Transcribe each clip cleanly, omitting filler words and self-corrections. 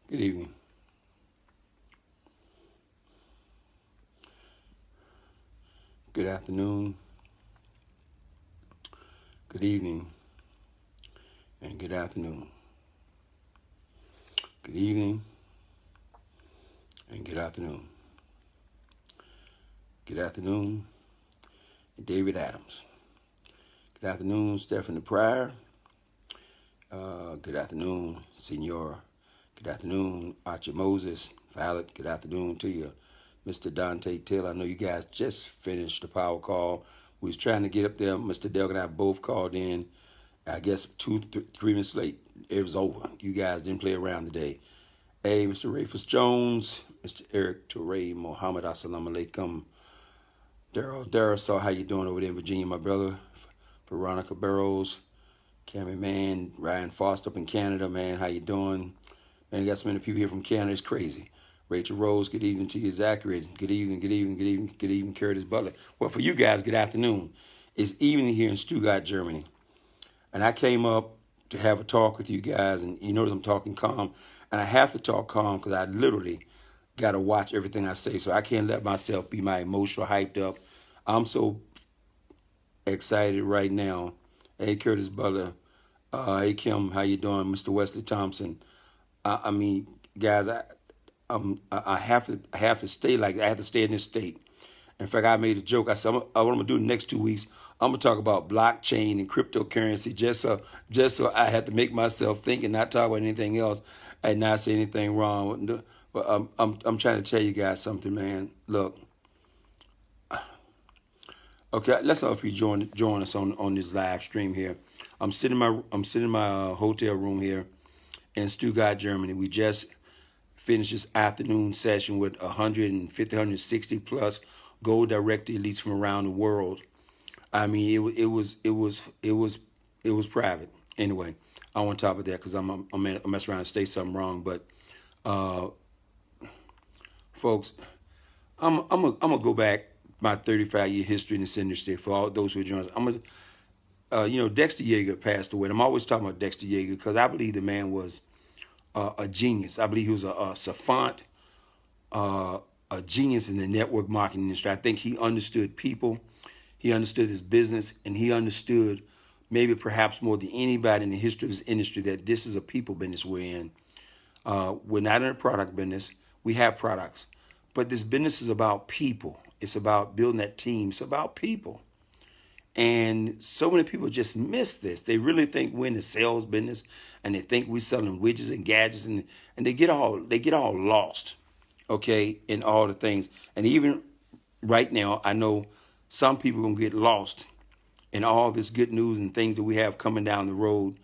Good evening. Good afternoon. Good evening. And good afternoon. Good evening. And good afternoon. Good afternoon, David Adams. Good afternoon, Stephanie Pryor. Good afternoon, Senor. Good afternoon, Archie Moses. Violet, good afternoon to you. Mr. Dante Taylor, I know you guys just finished the power call. We was trying to get up there. Mr. Delk and I both called in. I guess 3 minutes late. It was over. You guys didn't play around today. Hey, Mr. Rafus Jones, Mr. Eric Torrey, Mohammed Assalamu Alaikum. Daryl saw how you doing over there in Virginia, my brother. Veronica Burrows, Cammy Man, Ryan Foster up in Canada, man, how you doing? Man, got so many people here from Canada, it's crazy. Rachel Rose, good evening to you. Zachary, good evening, good evening, good evening, good evening, Curtis Butler. Well, for you guys, good afternoon. It's evening here in Stuttgart, Germany. And I came up to have a talk with you guys, and you notice I'm talking calm. And I have to talk calm because I literally got to watch everything I say, so I can't let myself be my emotional hyped up. I'm so excited right now. Hey, Curtis Butler. Hey, Kim, how you doing? Mr. Wesley Thompson. I mean, guys, I have to stay like that. I have to stay in this state. In fact, I made a joke. I said, what I'm gonna do the next 2 weeks, I'm gonna talk about blockchain and cryptocurrency, just so I have to make myself think and not talk about anything else and not say anything wrong. But I'm trying to tell you guys something, man. Look, okay, let's know if you join us on this live stream here. I'm sitting in my hotel room here in Stuttgart, Germany. We just finished this afternoon session with 150, 160 plus gold direct elites from around the world. I mean, it was private. Anyway, I don't want to talk about that because I'm mess around and say something wrong. But uh, folks, I'm gonna go back my 35-year history in this industry for all those who are joining us. Dexter Yeager passed away. And I'm always talking about Dexter Yeager because I believe the man was a genius. I believe he was a savant, a genius in the network marketing industry. I think he understood people, he understood his business, and he understood maybe perhaps more than anybody in the history of this industry that this is a people business we're in. We're not in a product business. We have products, but this business is about people. It's about building that team. It's about people. And so many people just miss this. They really think we're in the sales business, and they think we're selling widgets and gadgets, and they get all lost, okay, in all the things. And even right now, I know some people are gonna get lost in all this good news and things that we have coming down the road.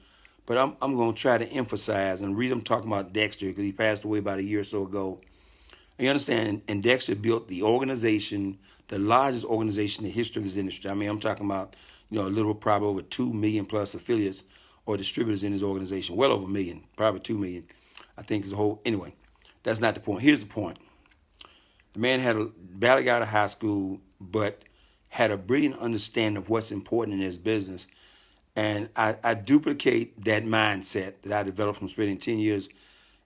But I'm gonna try to emphasize, and the reason I'm talking about Dexter because he passed away about a year or so ago. You understand? And Dexter built the organization, the largest organization in the history of his industry. I mean, I'm talking about, a little probably over 2 million plus affiliates or distributors in his organization. Well over a million, probably 2 million. I think it's a whole. Anyway, that's not the point. Here's the point. The man barely got out of high school, but had a brilliant understanding of what's important in his business. And I duplicate that mindset that I developed from spending 10 years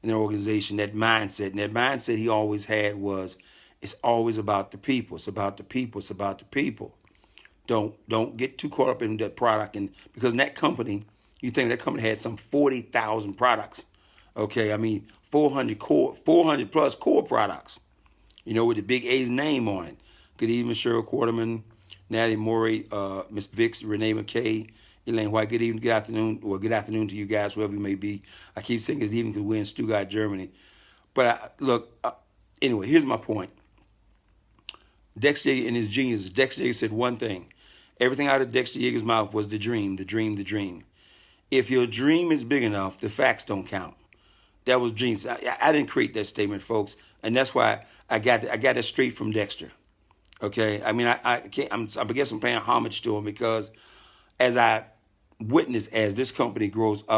in an organization, that mindset. And that mindset he always had was, it's always about the people. It's about the people. It's about the people. Don't get too caught up in the product. And because in that company, you think that company had some 40,000 products. Okay, I mean 400 plus core products. With the big A's name on it. Good evening, Cheryl Quarterman, Natalie Morey, Miss Vicks, Renee McKay, Elaine White. Good evening, good afternoon, or good afternoon to you guys, whoever you may be. I keep saying good evening because we're in Stuttgart, Germany. But anyway, here's my point. Dexter Yeager and his genius. Dexter Yeager said one thing. Everything out of Dexter Yeager's mouth was the dream, the dream, the dream. If your dream is big enough, the facts don't count. That was genius. I didn't create that statement, folks, and that's why I got it straight from Dexter. Okay, I mean, I guess I'm paying homage to him because as I witness as this company grows, I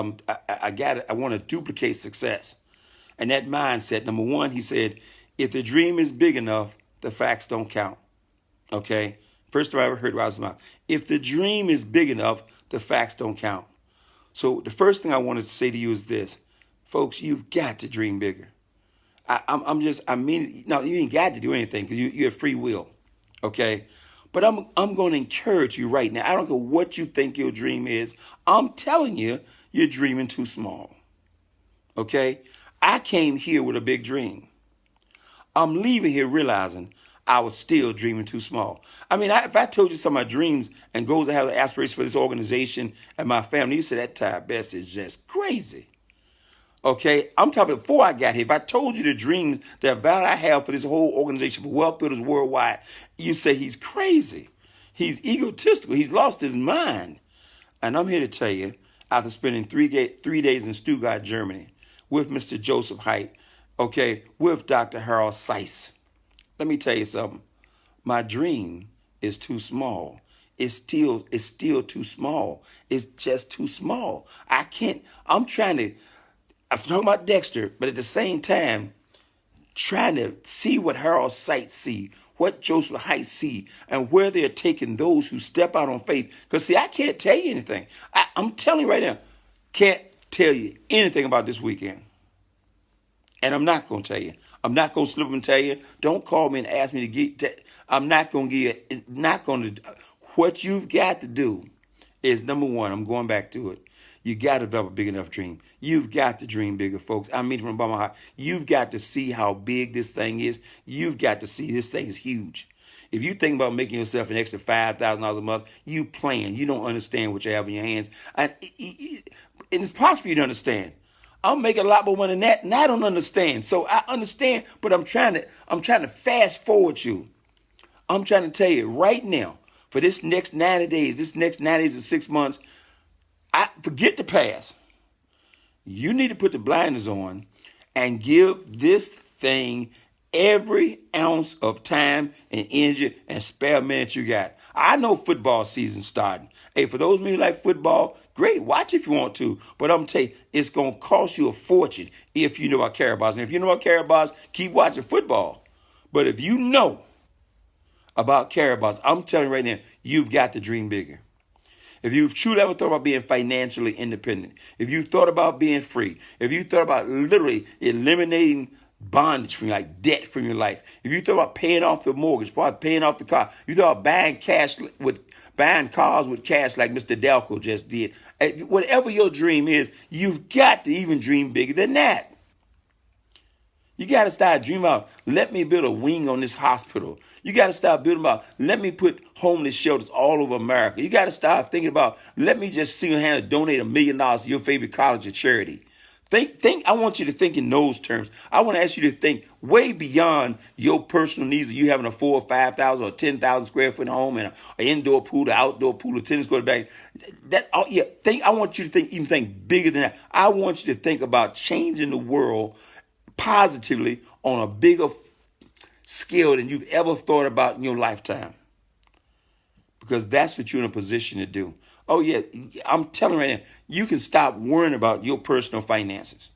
want to duplicate success, and that mindset. Number one, he said, if the dream is big enough, the facts don't count. Okay, first time I ever heard it out of his mouth. If the dream is big enough, the facts don't count. So the first thing I wanted to say to you is this: Folks, you've got to dream bigger. I mean, no, you ain't got to do anything because you have free will, okay? But I'm going to encourage you right now. I don't care what you think your dream is. I'm telling you, you're dreaming too small, okay? I came here with a big dream. I'm leaving here realizing I was still dreaming too small. I mean, if I told you some of my dreams and goals I have aspirations for this organization and my family, you say that Ty Best is just crazy. Okay, I'm talking before I got here. If I told you the dreams that value I have for this whole organization for Wealth Builders Worldwide, you say he's crazy. He's egotistical. He's lost his mind. And I'm here to tell you, after spending 3 days in Stuttgart, Germany, with Mr. Joseph Haidt, okay, with Dr. Harold Seiss, let me tell you something. My dream is too small. It's still too small. It's just too small. I'm talking about Dexter, but at the same time, trying to see what Harold Seiss see, what Joseph Haidt see, and where they're taking those who step out on faith. Because see, I can't tell you anything. I'm telling you right now, can't tell you anything about this weekend. And I'm not going to tell you. I'm not going to slip up and tell you. Don't call me and ask me to get. I'm not going to give you. Not going to. What you've got to do is, number one, I'm going back to it. You got to develop a big enough dream. You've got to dream bigger, folks. I mean, from the bottom of my heart, you've got to see how big this thing is. You've got to see this thing is huge. If you think about making yourself an extra $5,000 a month, you plan. You don't understand what you have in your hands. And it's possible for you to understand. I'm making a lot more money than that, and I don't understand. So I understand, but I'm trying to fast forward you. I'm trying to tell you right now, for this next 90 days, or 6 months, I forget the past. You need to put the blinders on and give this thing every ounce of time and energy and spare minute you got. I know football season's starting. Hey, for those of you who like football, great, watch if you want to. But I'm telling you, it's going to cost you a fortune if you know about Carabaos. And if you know about Carabaos, keep watching football. But if you know about Carabaos, I'm telling you right now, you've got to dream bigger. If you've truly ever thought about being financially independent, if you've thought about being free, if you thought about literally eliminating bondage from like debt from your life, if you thought about paying off the mortgage, probably paying off the car, you thought about buying cars with cash like Mr. Delco just did. Whatever your dream is, you've got to even dream bigger than that. You got to start dreaming about, let me build a wing on this hospital. You got to start building about, let me put homeless shelters all over America. You got to start thinking about, let me just single-handedly donate $1 million to your favorite college or charity. I want you to think in those terms. I want to ask you to think way beyond your personal needs of you having a 4,000 or 5,000 or 10,000 square foot home and an indoor pool, an outdoor pool, a tennis court back. I want you to even think bigger than that. I want you to think about changing the world positively on a bigger scale than you've ever thought about in your lifetime. Because that's what you're in a position to do. Oh, yeah, I'm telling you right now, you can stop worrying about your personal finances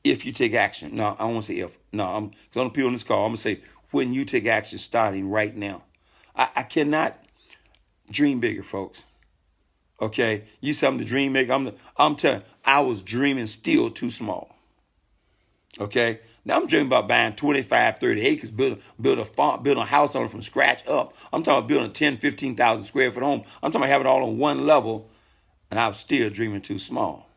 if you take action. No, I don't want to say if. No, because on the people on this call, I'm going to say when you take action starting right now. I cannot dream bigger, folks. Okay? You say I'm the dream maker. I'm telling you, I was dreaming still too small. Okay? Now I'm dreaming about buying 25, 30 acres, building a farm, building a house on it from scratch up. I'm talking about building a 10, 15,000 square foot home. I'm talking about having it all on one level, and I was still dreaming too small.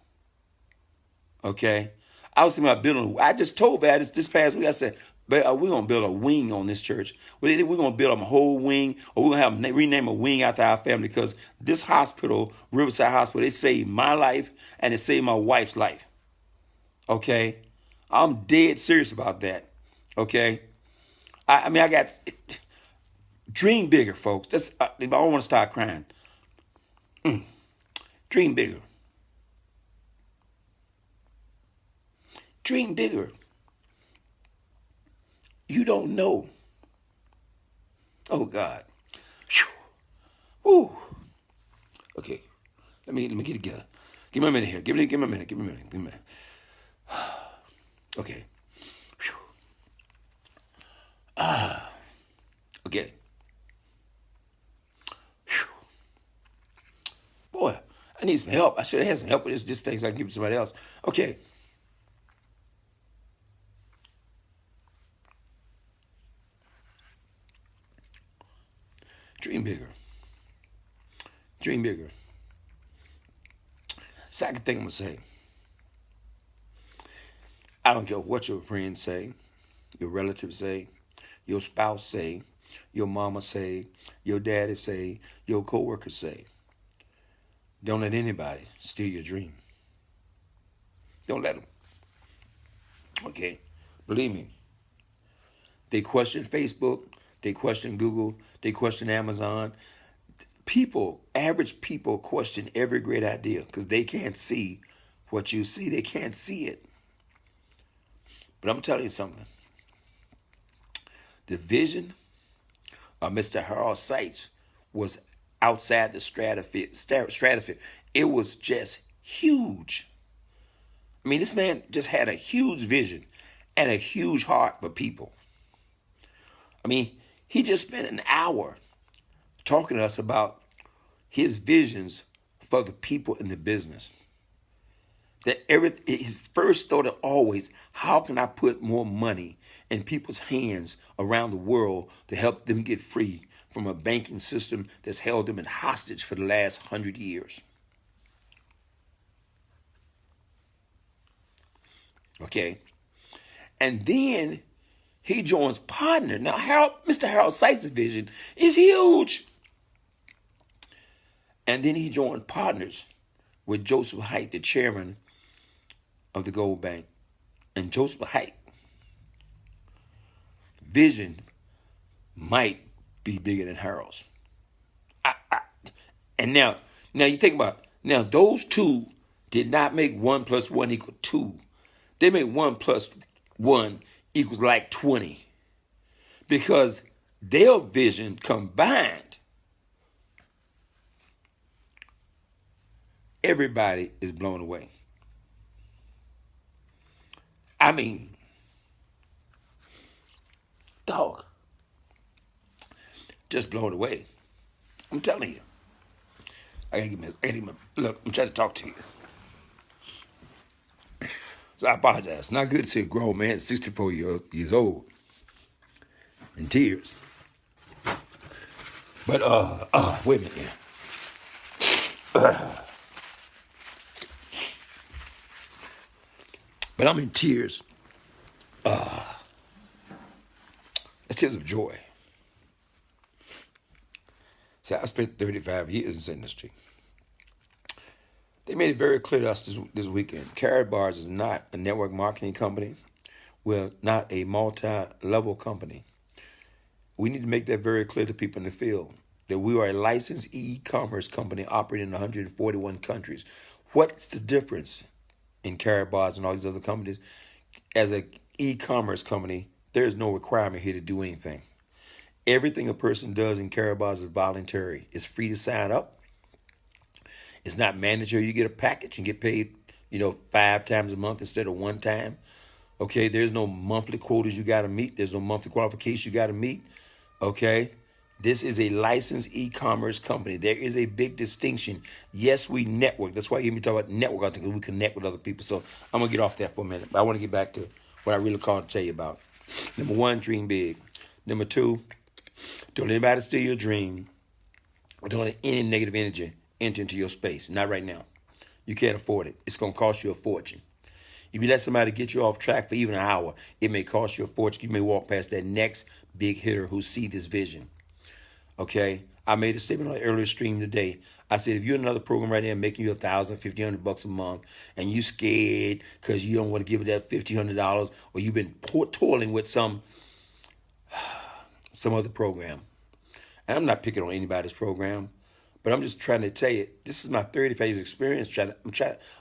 Okay? I was thinking about building, I just told Brad this past week, I said, we're going to build a wing on this church. We're going to build a whole wing, or we're going to rename a wing after our family, because this hospital, Riverside Hospital, it saved my life, and it saved my wife's life. Okay? I'm dead serious about that. Okay? I got dream bigger, folks. That's I don't want to start crying. Dream bigger. Dream bigger. You don't know. Oh God. Whew. Ooh. Okay. Let me get together. Give me a minute here. Give me a minute. Okay. Okay. Boy, I need some help. I should have had some help with this thing so I can give it to somebody else. Okay. Dream bigger. Dream bigger. Second thing I'm going to say. I don't care what your friends say, your relatives say, your spouse say, your mama say, your daddy say, your coworkers say. Don't let anybody steal your dream. Don't let them. Okay? Believe me. They question Facebook. They question Google. They question Amazon. People, average people, question every great idea because they can't see what you see. They can't see it. But I'm telling you something. The vision of Mr. Harold Seitz was outside the stratosphere. It was just huge. I mean, this man just had a huge vision and a huge heart for people. I mean, he just spent an hour talking to us about his visions for the people in the business. His first thought is always, how can I put more money in people's hands around the world to help them get free from a banking system that's held them in hostage for the last 100 years? Okay. And then he joins partner. Now, Mr. Harold Seitz's vision is huge. And then he joined partners with Joseph Haidt, the chairman of the Gold Bank. And Joseph Haidt vision might be bigger than Harold's. And now you think about it. Now those two did not make 1 + 1 = 2. They made 1 + 1 = like 20. Because their vision combined, everybody is blown away. I mean, dog, just blown away. I'm telling you. I gotta give me, look, I'm trying to talk to you. So I apologize. It's not good to see a grown man, 64 years old, in tears. But, wait a minute here. But I'm in tears. It's tears of joy. See, I spent 35 years in this industry. They made it very clear to us this weekend. Karatbars is not a network marketing company. We're not a multi-level company. We need to make that very clear to people in the field, that we are a licensed e-commerce company operating in 141 countries. What's the difference in Karatbars and all these other companies? As an e-commerce company, there's no requirement here to do anything. Everything a person does in Karatbars is voluntary. It's free to sign up. It's not mandatory. You get a package and get paid, 5 times a month instead of 1 time. Okay, there's no monthly quotas you got to meet. There's no monthly qualifications you got to meet. Okay, this is a licensed e-commerce company. There is a big distinction. Yes, we network. That's why you hear me talk about network, because we connect with other people. So I'm going to get off that for a minute. But I want to get back to what I really called to tell you about. Number 1, dream big. Number 2, don't let anybody steal your dream. Or don't let any negative energy enter into your space. Not right now. You can't afford it. It's going to cost you a fortune. If you let somebody get you off track for even an hour, it may cost you a fortune. You may walk past that next big hitter who see this vision. Okay? I made a statement on the earlier stream today. I said, if you're in another program right now making you $1,000, $1,500 a month, and you scared because you don't want to give it that $1,500, or you've been toiling with some other program. And I'm not picking on anybody's program, but I'm just trying to tell you, this is my 35 years experience.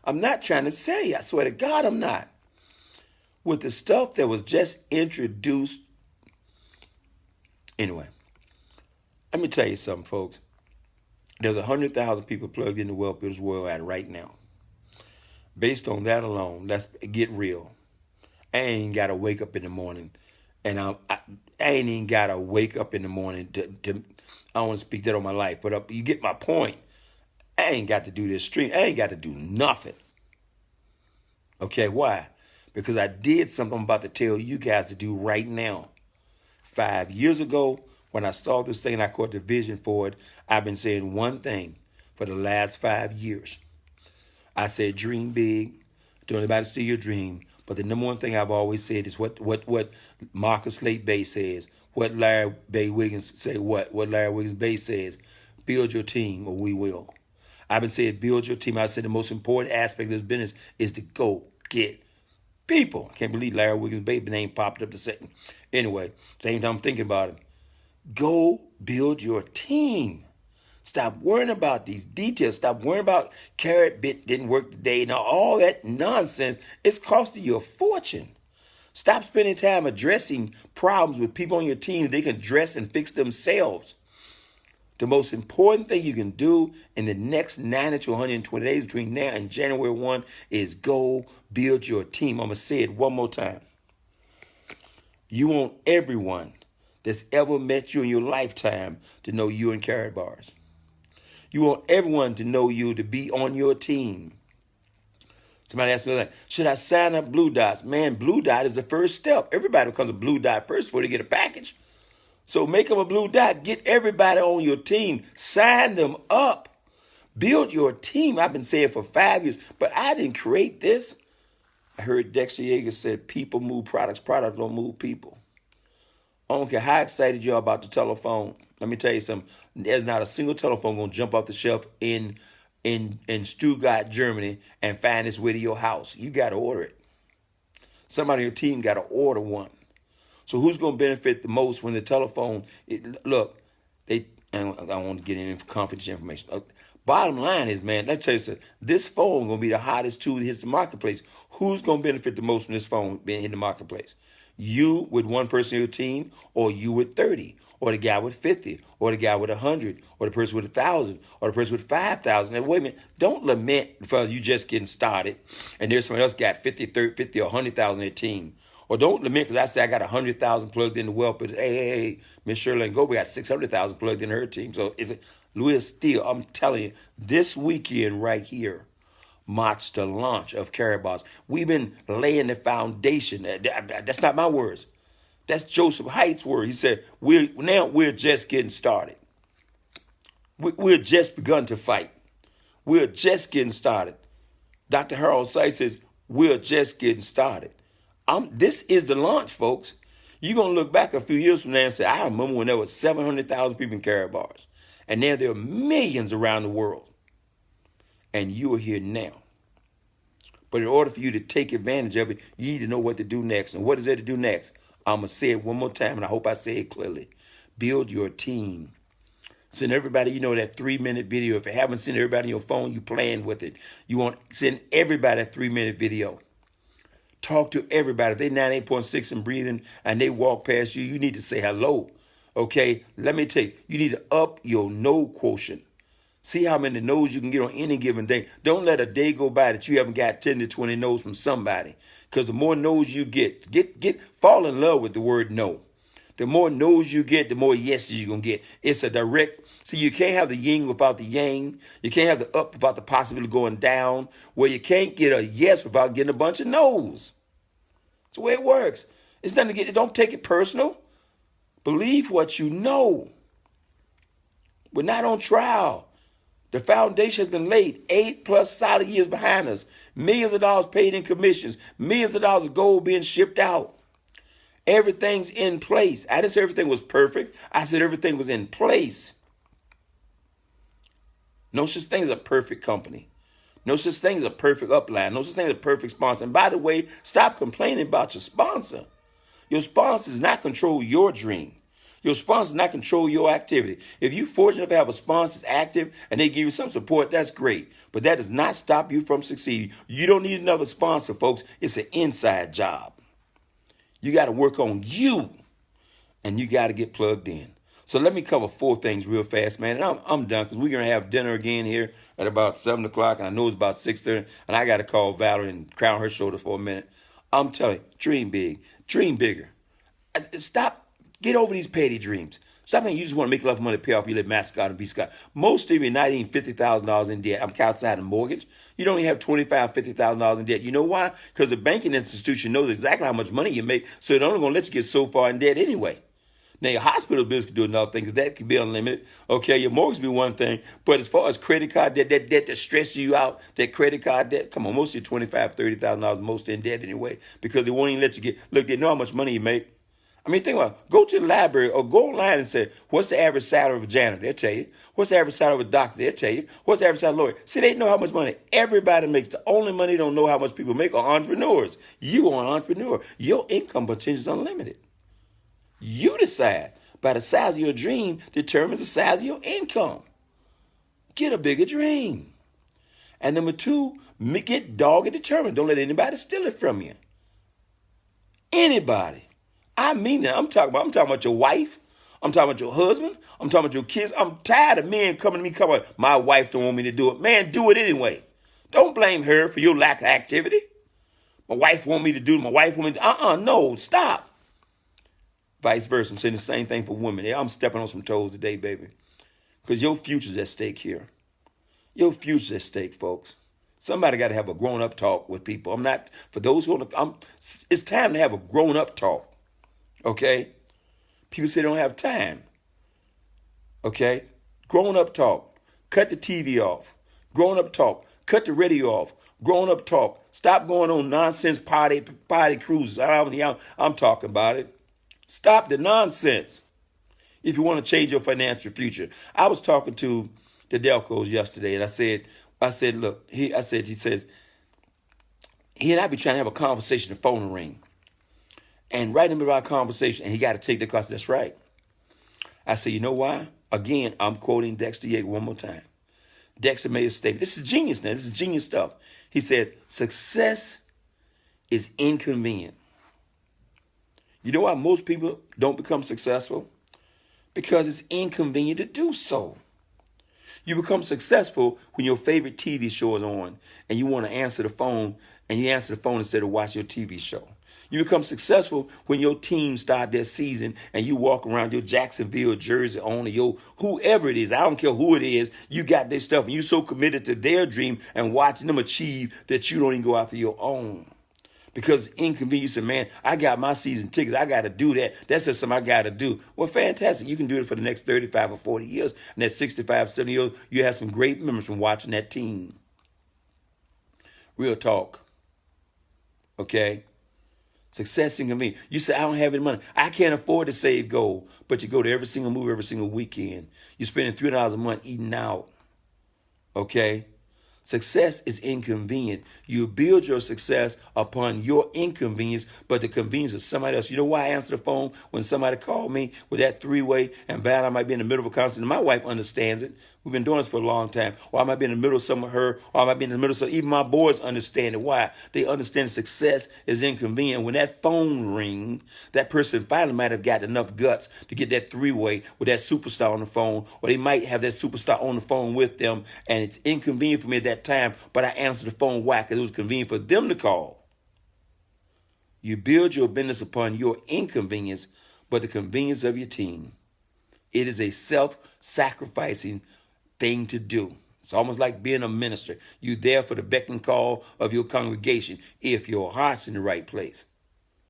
I'm not trying to say, I swear to God, I'm not. With the stuff that was just introduced. Anyway, let me tell you something, folks. There's 100,000 people plugged into Wealth Builders Worldwide right now. Based on that alone, let's get real. I ain't got to wake up in the morning, and I ain't even got to wake up in the morning to I don't want to speak that on my life, but you get my point. I ain't got to do this stream. I ain't got to do nothing. Okay, why? Because I did something I'm about to tell you guys to do right now. 5 years ago, When I saw this thing and I caught the vision for it, I've been saying one thing for the last 5 years. I said, dream big. Don't let anybody steal your dream. But the number one thing I've always said is what Marcus Slate Bay says, what Larry Bay Wiggins say, what Larry Wiggins Bay says, build your team or we will. I've been saying build your team. I said the most important aspect of this business is to go get people. I can't believe Larry Wiggins Bay name popped up the second. Anyway, same time I'm thinking about it. Go build your team. Stop worrying about these details. Stop worrying about carrot bit didn't work today. Now, all that nonsense, it's costing you a fortune. Stop spending time addressing problems with people on your team they can address and fix themselves. The most important thing you can do in the next 90 to 120 days between now and January 1 is go build your team. I'm going to say it one more time. You want everyone that's ever met you in your lifetime to know you in Karatbars. You want everyone to know you, to be on your team. Somebody asked me, like, should I sign up Blue Dots? Man, Blue Dot is the first step. Everybody becomes a Blue Dot first before they get a package. So make them a Blue Dot. Get everybody on your team. Sign them up. Build your team. I've been saying for 5 years, but I didn't create this. I heard Dexter Yeager said, people move products. Products don't move people. I don't care how excited you are about the telephone. Let me tell you something. There's not a single telephone going to jump off the shelf in Stuttgart, Germany, and find its way to your house. You got to order it. Somebody on your team got to order one. So who's going to benefit the most when the telephone? And I don't want to get into confidential information. Bottom line is, man, let me tell you something. This phone going to be the hottest tool that hits the marketplace. Who's going to benefit the most from this phone being in the marketplace? You with one person on your team, or you with 30, or the guy with 50, or the guy with 100, or the person with 1,000, or the person with 5,000. And wait a minute, don't lament because you just getting started and there's someone else got 50, 30, 50, or 100,000 on their team. Or don't lament because I say I got 100,000 plugged into Wealth, but hey, Miss Shirley and Gobi got 600,000 plugged into her team. So is it Louis Steele? I'm telling you, this weekend right here marks the launch of Karatbars. We've been laying the foundation. That's not my words. That's Joseph Haidt's word. He said, we're just getting started. We're just begun to fight. We're just getting started. Dr. Harold Sykes says, we're just getting started. This is the launch, folks. You're going to look back a few years from now and say, I remember when there was 700,000 people in Karatbars. And now there are millions around the world. And you are here now. But in order for you to take advantage of it, you need to know what to do next. And what is there to do next? I'm going to say it one more time, and I hope I say it clearly. Build your team. Send everybody, that 3-minute video. If you haven't sent everybody on your phone, you playing with it. You want to send everybody a 3-minute video. Talk to everybody. If they're 98.6 and breathing and they walk past you, you need to say hello. Okay? Let me tell you, you need to up your no quotient. See how many no's you can get on any given day. Don't let a day go by that you haven't got 10 to 20 no's from somebody. Because the more no's you get, fall in love with the word no. The more no's you get, the more yeses you're going to get. It's a direct. See, you can't have the yin without the yang. You can't have the up without the possibility of going down. Where you can't get a yes without getting a bunch of no's. That's the way it works. It's nothing to get. Don't take it personal. Believe what you know. We're not on trial. The foundation has been laid 8+ solid years behind us. Millions of dollars paid in commissions. Millions of dollars of gold being shipped out. Everything's in place. I didn't say everything was perfect. I said everything was in place. No such thing as a perfect company. No such thing as a perfect upline. No such thing as a perfect sponsor. And by the way, stop complaining about your sponsor. Your sponsor does not control your dream. Your sponsor does not control your activity. If you're fortunate to have a sponsor that's active and they give you some support, that's great. But that does not stop you from succeeding. You don't need another sponsor, folks. It's an inside job. You got to work on you, and you got to get plugged in. So let me cover 4 things real fast, man. And I'm done because we're going to have dinner again here at about 7 o'clock, and I know it's about 6:30, and I got to call Valerie and crown her shoulder for a minute. I'm telling you, dream big, dream bigger. Stop. Get over these petty dreams. Stop thinking you just want to make enough money to pay off your little mascot and B-Scott. Most of you are not even $50,000 in debt. I'm outside of mortgage. You don't even have $25,000, $50,000 in debt. You know why? Because the banking institution knows exactly how much money you make, so they're only going to let you get so far in debt anyway. Now, your hospital bills can do another thing because that can be unlimited. Okay, your mortgage can be one thing. But as far as credit card debt, that debt that stresses you out, that credit card debt, come on, most of you $25,000, $30,000 most in debt anyway because they won't even let you get, look, they know how much money you make. I mean, think about it. Go to the library or go online and say, what's the average salary of a janitor? They'll tell you. What's the average salary of a doctor? They'll tell you. What's the average salary of a lawyer? See, they know how much money everybody makes. The only money they don't know how much people make are entrepreneurs. You are an entrepreneur. Your income potential is unlimited. You decide. By the size of your dream determines the size of your income. Get a bigger dream. And number two, get dogged and determined. Don't let anybody steal it from you. Anybody. I mean that. I'm talking about your wife. I'm talking about your husband. I'm talking about your kids. I'm tired of men coming to me, my wife don't want me to do it. Man, do it anyway. Don't blame her for your lack of activity. My wife want me to do it. My wife want me to, no, stop. Vice versa. I'm saying the same thing for women. Yeah, I'm stepping on some toes today, baby. Because your future's at stake here. Your future's at stake, folks. Somebody got to have a grown-up talk with people. For those who it's time to have a grown-up talk. Okay? People say they don't have time. Okay? Grown-up talk. Cut the TV off. Grown-up talk. Cut the radio off. Grown-up talk. Stop going on nonsense party cruises. I'm talking about it. Stop the nonsense if you want to change your financial future. I was talking to the Delcos yesterday, and I said, look, he says, he and I be trying to have a conversation, the phone will ring. And right in the middle of our conversation, and he got to take the cost. That's right. I said, you know why? Again, I'm quoting Dexter Yates one more time. Dexter made a statement. This is genius now. This is genius stuff. He said, success is inconvenient. You know why most people don't become successful? Because it's inconvenient to do so. You become successful when your favorite TV show is on and you want to answer the phone, and you answer the phone instead of watching your TV show. You become successful when your team start their season and you walk around your Jacksonville jersey on, or your whoever it is. I don't care who it is. You got this stuff and you're so committed to their dream and watching them achieve that you don't even go after your own. Because inconvenient, you say, man, I got my season tickets. I got to do that. That's just something I got to do. Well, fantastic. You can do it for the next 35 or 40 years. And that 65, 70 years, you have some great memories from watching that team. Real talk. Okay? Success inconvenient. You say, I don't have any money. I can't afford to save gold. But you go to every single movie every single weekend. You're spending $3 a month eating out. Okay? Success is inconvenient. You build your success upon your inconvenience, but the convenience of somebody else. You know why I answer the phone when somebody called me with that three-way, and bad I might be in the middle of a conversation. My wife understands it. We've been doing this for a long time. Or I might be in the middle of some of her, or I might be in the middle of some. Even my boys understand it. Why? They understand success is inconvenient. When that phone rings, that person finally might have got enough guts to get that three-way with that superstar on the phone, or they might have that superstar on the phone with them, and it's inconvenient for me at that time, but I answered the phone. Why? Because it was convenient for them to call. You build your business upon your inconvenience, but the convenience of your team. It is a self-sacrificing thing to do. It's almost like being a minister. You're there for the beck and call of your congregation if your heart's in the right place.